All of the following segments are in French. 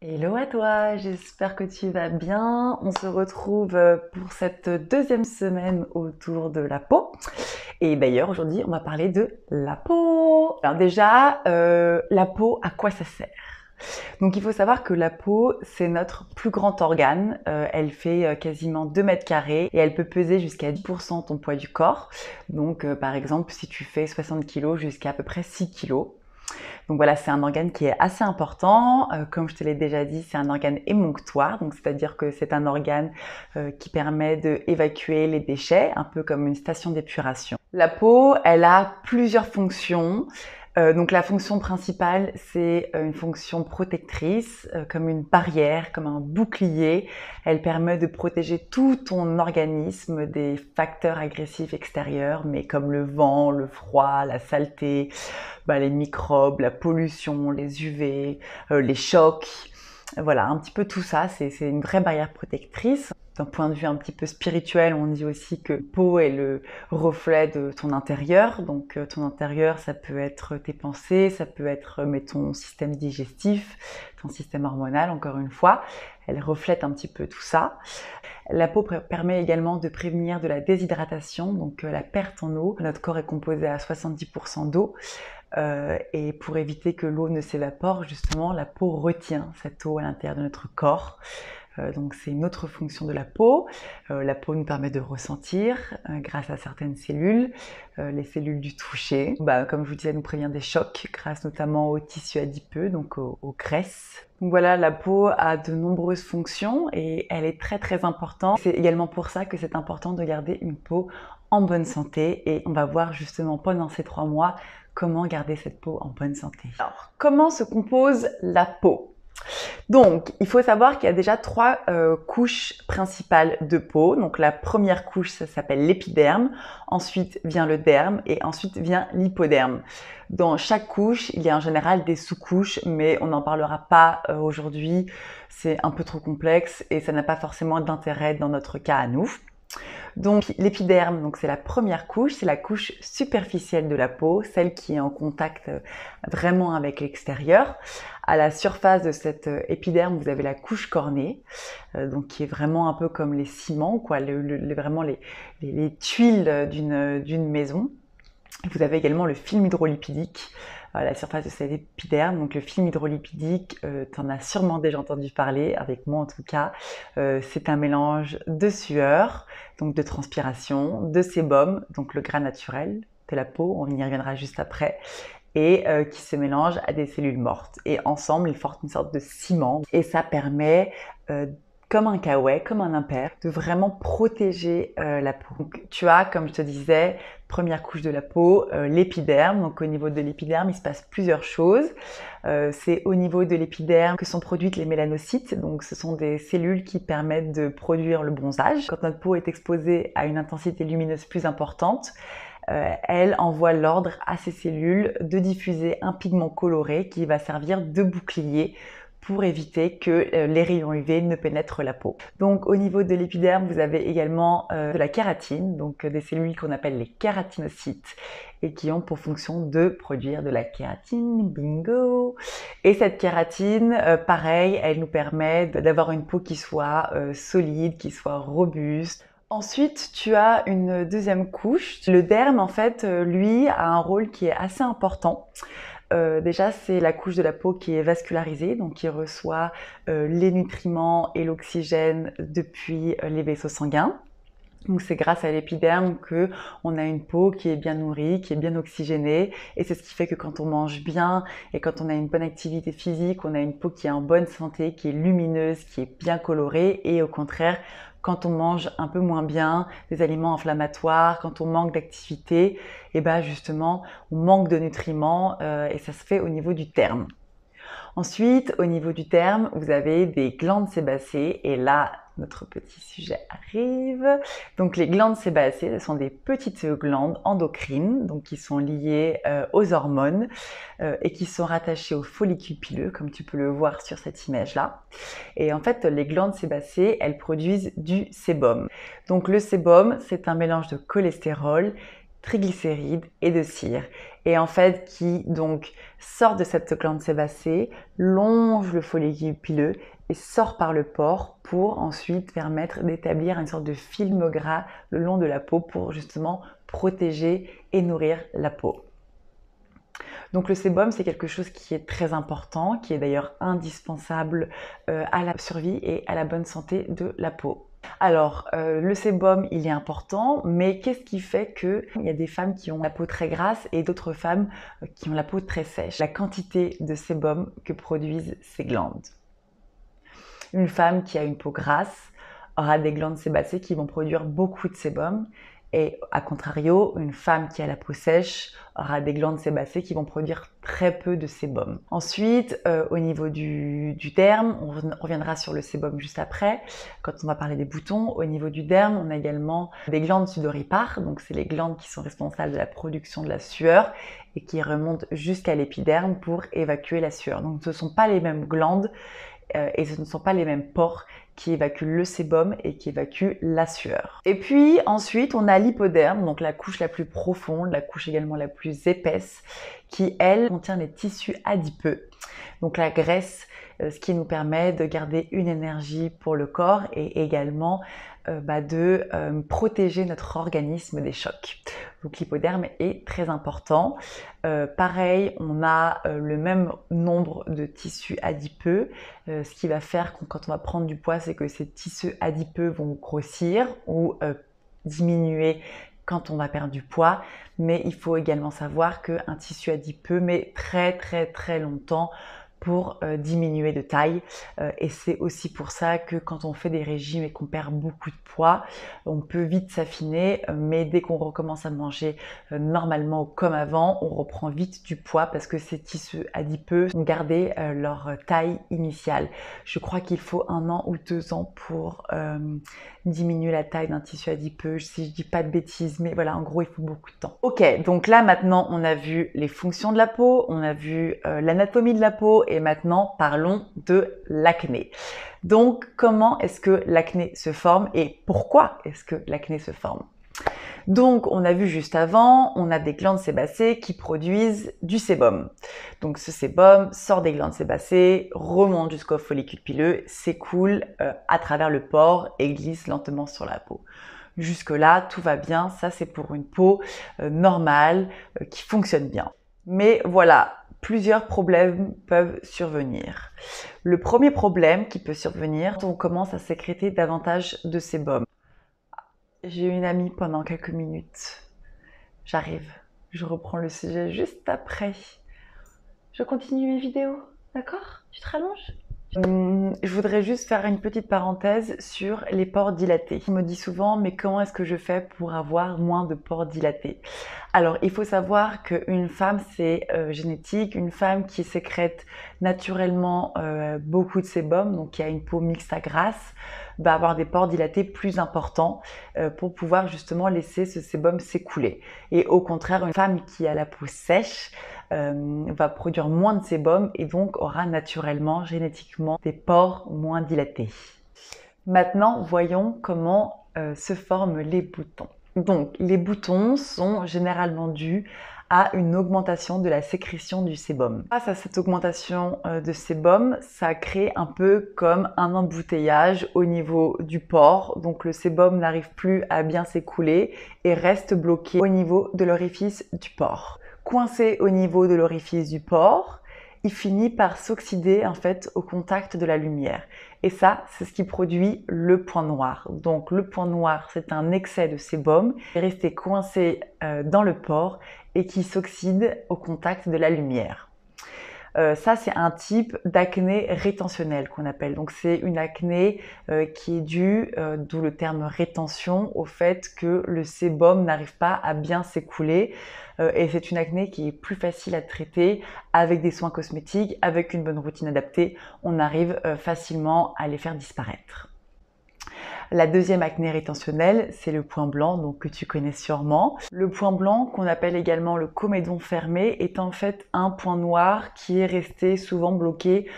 Hello à toi, j'espère que tu vas bien. On se retrouve pour cette deuxième semaine autour de la peau. Et d'ailleurs, aujourd'hui, on va parler de la peau. Alors déjà, la peau, à quoi ça sert? Donc il faut savoir que la peau, c'est notre plus grand organe. Elle fait quasiment 2 mètres carrés et elle peut peser jusqu'à 10% ton poids du corps. Donc par exemple, si tu fais 60 kilos jusqu'à à peu près 6 kilos. Donc voilà, c'est un organe qui est assez important. Comme je te l'ai déjà dit, c'est un organe émonctoire, donc c'est-à-dire que c'est un organe qui permet d'évacuer les déchets, un peu comme une station d'épuration. La peau, elle a plusieurs fonctions. Donc la fonction principale, c'est une fonction protectrice, comme une barrière, comme un bouclier. Elle permet de protéger tout ton organisme des facteurs agressifs extérieurs, mais comme le vent, le froid, la saleté, les microbes, la pollution, les UV, les chocs. Voilà, un petit peu tout ça, c'est une vraie barrière protectrice. D'un point de vue un petit peu spirituel, on dit aussi que peau est le reflet de ton intérieur. Donc ton intérieur, ça peut être tes pensées, ça peut être ton système digestif, ton système hormonal, encore une fois. Elle reflète un petit peu tout ça. La peau permet également de prévenir de la déshydratation, donc la perte en eau. Notre corps est composé à 70% d'eau. Et pour éviter que l'eau ne s'évapore, justement, la peau retient cette eau à l'intérieur de notre corps. Donc c'est une autre fonction de la peau. La peau nous permet de ressentir grâce à certaines cellules, les cellules du toucher. Comme je vous disais, elle nous prévient des chocs grâce notamment aux tissus adipeux, donc aux graisses. Donc voilà, la peau a de nombreuses fonctions et elle est très très importante. C'est également pour ça que c'est important de garder une peau en bonne santé et on va voir justement pendant ces 3 mois comment garder cette peau en bonne santé. Alors, comment se compose la peau? Donc, il faut savoir qu'il y a déjà 3 couches principales de peau. Donc, la première couche, ça s'appelle l'épiderme. Ensuite vient le derme et ensuite vient l'hypoderme. Dans chaque couche, il y a en général des sous-couches, mais on n'en parlera pas aujourd'hui. C'est un peu trop complexe et ça n'a pas forcément d'intérêt dans notre cas à nous. Donc l'épiderme, donc c'est la première couche, c'est la couche superficielle de la peau, celle qui est en contact vraiment avec l'extérieur. À la surface de cette épiderme, vous avez la couche cornée, donc qui est vraiment un peu comme les ciments, quoi, vraiment les tuiles d'une maison. Vous avez également le film hydrolipidique à la surface de cette épiderme. Donc le film hydrolipidique, tu en as sûrement déjà entendu parler, avec moi en tout cas. C'est un mélange de sueur, donc de transpiration, de sébum, donc le gras naturel de la peau, on y reviendra juste après, et qui se mélange à des cellules mortes. Et ensemble, ils forment une sorte de ciment. Et ça permet comme un caouet, comme un impair, de vraiment protéger la peau. Donc, tu as, comme je te disais, première couche de la peau, l'épiderme. Donc au niveau de l'épiderme, il se passe plusieurs choses. C'est au niveau de l'épiderme que sont produites les mélanocytes. Donc ce sont des cellules qui permettent de produire le bronzage. Quand notre peau est exposée à une intensité lumineuse plus importante, elle envoie l'ordre à ces cellules de diffuser un pigment coloré qui va servir de bouclier pour éviter que les rayons UV ne pénètrent la peau. Donc au niveau de l'épiderme, vous avez également de la kératine, donc des cellules qu'on appelle les kératinocytes et qui ont pour fonction de produire de la kératine, bingo. Et cette kératine, pareil, elle nous permet d'avoir une peau qui soit solide, qui soit robuste. Ensuite, tu as une deuxième couche. Le derme, en fait, lui, a un rôle qui est assez important. Déjà, c'est la couche de la peau qui est vascularisée, donc qui reçoit les nutriments et l'oxygène depuis les vaisseaux sanguins. Donc c'est grâce à l'épiderme que on a une peau qui est bien nourrie, qui est bien oxygénée, et c'est ce qui fait que quand on mange bien et quand on a une bonne activité physique, on a une peau qui est en bonne santé, qui est lumineuse, qui est bien colorée, et au contraire, quand on mange un peu moins bien, des aliments inflammatoires, quand on manque d'activité, et justement on manque de nutriments et ça se fait au niveau du terme. Ensuite, au niveau du terme, vous avez des glandes sébacées et là, notre petit sujet arrive. Donc les glandes sébacées, ce sont des petites glandes endocrines, donc qui sont liées aux hormones et qui sont rattachées aux follicules pileux, comme tu peux le voir sur cette image-là. Et en fait, les glandes sébacées, elles produisent du sébum. Donc le sébum, c'est un mélange de cholestérol, triglycérides et de cire. et en fait qui donc sort de cette glande sébacée, longe le follicule pileux et sort par le pore pour ensuite permettre d'établir une sorte de film gras le long de la peau pour justement protéger et nourrir la peau. Donc le sébum, c'est quelque chose qui est très important, qui est d'ailleurs indispensable à la survie et à la bonne santé de la peau. Alors, le sébum, il est important, mais qu'est-ce qui fait qu'il y a des femmes qui ont la peau très grasse et d'autres femmes qui ont la peau très sèche? La quantité de sébum que produisent ces glandes. Une femme qui a une peau grasse aura des glandes sébacées qui vont produire beaucoup de sébum. Et à contrario, une femme qui a la peau sèche aura des glandes sébacées qui vont produire très peu de sébum. Ensuite, au niveau du derme, on reviendra sur le sébum juste après, quand on va parler des boutons. Au niveau du derme, on a également des glandes sudoripares, donc c'est les glandes qui sont responsables de la production de la sueur et qui remontent jusqu'à l'épiderme pour évacuer la sueur. Donc ce ne sont pas les mêmes glandes et ce ne sont pas les mêmes pores qui évacuent le sébum et qui évacuent la sueur. Et puis ensuite, on a l'hypoderme, donc la couche la plus profonde, la couche également la plus épaisse, qui elle contient les tissus adipeux, donc la graisse, ce qui nous permet de garder une énergie pour le corps et également de protéger notre organisme des chocs. Donc l'hypoderme est très important. Pareil, on a le même nombre de tissus adipeux. Ce qui va faire que quand on va prendre du poids, c'est que ces tissus adipeux vont grossir ou diminuer quand on va perdre du poids. Mais il faut également savoir qu'un tissu adipeux met très longtemps pour diminuer de taille et c'est aussi pour ça que quand on fait des régimes et qu'on perd beaucoup de poids, on peut vite s'affiner, mais dès qu'on recommence à manger normalement ou comme avant, on reprend vite du poids parce que ces tissus adipeux ont gardé leur taille initiale. Je crois qu'il faut 1 an ou 2 ans pour diminuer la taille d'un tissu adipeux, si je dis pas de bêtises, mais voilà, en gros, il faut beaucoup de temps. Ok, donc là maintenant, on a vu les fonctions de la peau, on a vu l'anatomie de la peau et maintenant, parlons de l'acné. Donc, comment est-ce que l'acné se forme et pourquoi est-ce que l'acné se forme? Donc, on a vu juste avant, on a des glandes sébacées qui produisent du sébum. Donc, ce sébum sort des glandes sébacées, remonte jusqu'au follicule pileux, s'écoule à travers le pore et glisse lentement sur la peau. Jusque-là, tout va bien. Ça, c'est pour une peau normale qui fonctionne bien. Mais voilà, plusieurs problèmes peuvent survenir. Le premier problème qui peut survenir, on commence à sécréter davantage de sébum. J'ai eu une amie pendant quelques minutes. J'arrive. Je reprends le sujet juste après. Je continue mes vidéos, d'accord? Tu te rallonges? Je voudrais juste faire une petite parenthèse sur les pores dilatés. On me dit souvent, mais comment est-ce que je fais pour avoir moins de pores dilatés? Alors, il faut savoir qu'une femme, c'est génétique. Une femme qui sécrète naturellement beaucoup de sébum, donc qui a une peau mixte à grasse, va avoir des pores dilatés plus importants pour pouvoir justement laisser ce sébum s'écouler. Et au contraire, une femme qui a la peau sèche va produire moins de sébum et donc aura naturellement, génétiquement, des pores moins dilatés. Maintenant, voyons comment se forment les boutons. Donc, les boutons sont généralement dus à une augmentation de la sécrétion du sébum. Grâce à cette augmentation de sébum, ça crée un peu comme un embouteillage au niveau du pore. Donc le sébum n'arrive plus à bien s'écouler et reste bloqué au niveau de l'orifice du pore. Coincé au niveau de l'orifice du pore, il finit par s'oxyder en fait au contact de la lumière. Et ça, c'est ce qui produit le point noir. Donc le point noir, c'est un excès de sébum qui est resté coincé dans le pore et qui s'oxyde au contact de la lumière. Ça, c'est un type d'acné rétentionnelle qu'on appelle. Donc, c'est une acné qui est due, d'où le terme rétention, au fait que le sébum n'arrive pas à bien s'écouler. Et c'est une acné qui est plus facile à traiter avec des soins cosmétiques, avec une bonne routine adaptée. On arrive facilement à les faire disparaître. La deuxième acné rétentionnelle, c'est le point blanc, donc que tu connais sûrement. Le point blanc, qu'on appelle également le comédon fermé, est en fait un point noir qui est resté souvent bloqué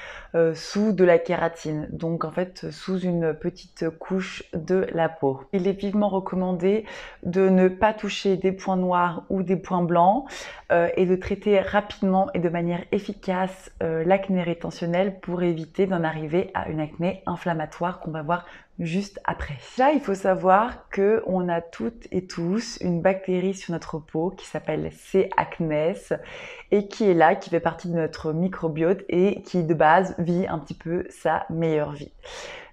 sous de la kératine, donc en fait sous une petite couche de la peau. Il est vivement recommandé de ne pas toucher des points noirs ou des points blancs et de traiter rapidement et de manière efficace l'acné rétentionnel pour éviter d'en arriver à une acné inflammatoire qu'on va voir juste après. Là, il faut savoir qu'on a toutes et tous une bactérie sur notre peau qui s'appelle C. acnes et qui est là, qui fait partie de notre microbiote et qui de base vit un petit peu sa meilleure vie.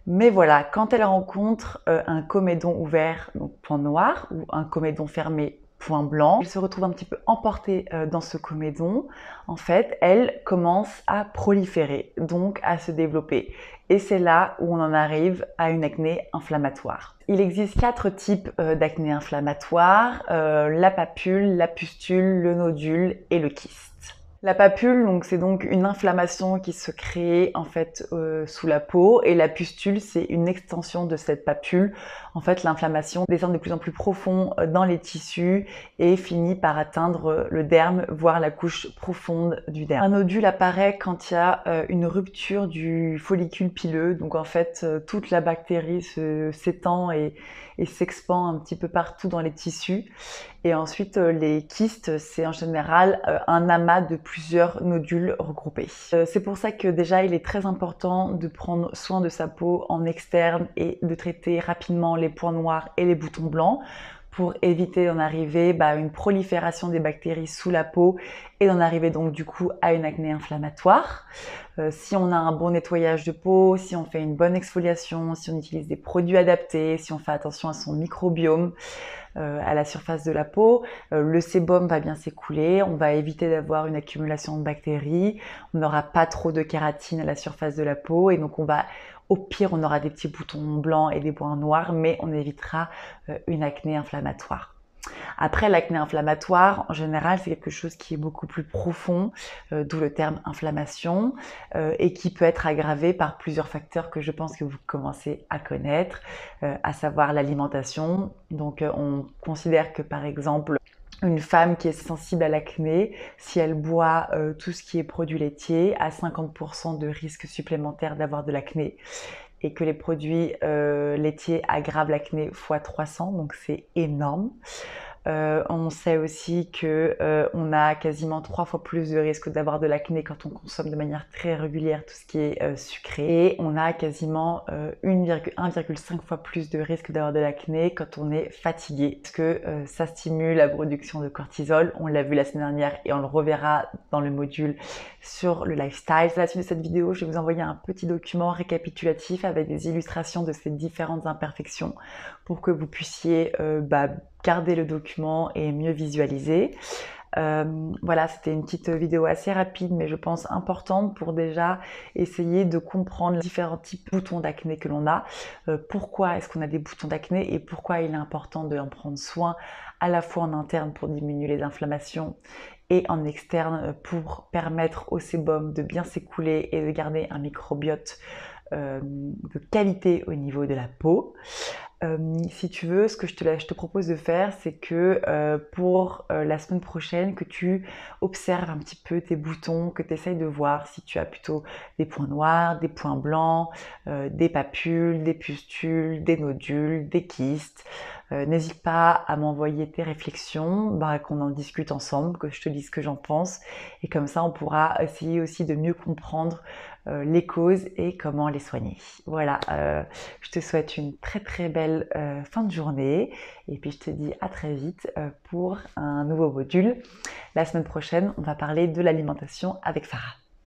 Mais voilà, quand elle rencontre un comédon ouvert, donc point noir, ou un comédon fermé, point blanc, elle se retrouve un petit peu emportée dans ce comédon. En fait, elle commence à proliférer, donc à se développer. Et c'est là où on en arrive à une acné inflammatoire. Il existe 4 types d'acné inflammatoire, la papule, la pustule, le nodule et le kyste. La papule, donc c'est donc une inflammation qui se crée en fait sous la peau, et la pustule, c'est une extension de cette papule. En fait, l'inflammation descend de plus en plus profond dans les tissus et finit par atteindre le derme, voire la couche profonde du derme. Un nodule apparaît quand il y a une rupture du follicule pileux, donc en fait toute la bactérie s'étend et s'expand un petit peu partout dans les tissus. Et ensuite, les kystes, c'est en général un amas de plusieurs nodules regroupés. C'est pour ça que déjà, il est très important de prendre soin de sa peau en externe et de traiter rapidement les points noirs et les boutons blancs pour éviter d'en arriver à une prolifération des bactéries sous la peau et d'en arriver donc du coup à une acné inflammatoire. Si on a un bon nettoyage de peau, si on fait une bonne exfoliation, si on utilise des produits adaptés, si on fait attention à son microbiome, à la surface de la peau, le sébum va bien s'écouler, on va éviter d'avoir une accumulation de bactéries, on n'aura pas trop de kératine à la surface de la peau et donc au pire, on aura des petits boutons blancs et des points noirs, mais on évitera une acné inflammatoire. Après, l'acné inflammatoire, en général, c'est quelque chose qui est beaucoup plus profond, d'où le terme inflammation, et qui peut être aggravé par plusieurs facteurs que je pense que vous commencez à connaître, à savoir l'alimentation. Donc, on considère que, par exemple, une femme qui est sensible à l'acné, si elle boit tout ce qui est produits laitiers, a 50% de risque supplémentaire d'avoir de l'acné. Et que les produits laitiers aggravent l'acné x 300, donc c'est énorme. On sait aussi que on a quasiment 3 fois plus de risque d'avoir de l'acné quand on consomme de manière très régulière tout ce qui est sucré. Et on a quasiment 1,5 fois plus de risque d'avoir de l'acné quand on est fatigué. Parce que ça stimule la production de cortisol. On l'a vu la semaine dernière et on le reverra dans le module sur le lifestyle. À la suite de cette vidéo, je vais vous envoyer un petit document récapitulatif avec des illustrations de ces différentes imperfections pour que vous puissiez garder le document et mieux visualiser. Voilà, c'était une petite vidéo assez rapide, mais je pense importante pour déjà essayer de comprendre les différents types de boutons d'acné que l'on a, pourquoi est-ce qu'on a des boutons d'acné et pourquoi il est important d'en prendre soin à la fois en interne pour diminuer les inflammations et en externe pour permettre au sébum de bien s'écouler et de garder un microbiote de qualité au niveau de la peau. Si tu veux, ce que je te propose de faire, c'est que pour la semaine prochaine, que tu observes un petit peu tes boutons, que tu essayes de voir si tu as plutôt des points noirs, des points blancs, des papules, des pustules, des nodules, des kystes. N'hésite pas à m'envoyer tes réflexions, qu'on en discute ensemble, que je te dise ce que j'en pense. Et comme ça, on pourra essayer aussi de mieux comprendre les causes et comment les soigner. Voilà, je te souhaite une très très belle fin de journée et puis je te dis à très vite pour un nouveau module. La semaine prochaine, on va parler de l'alimentation avec Farah.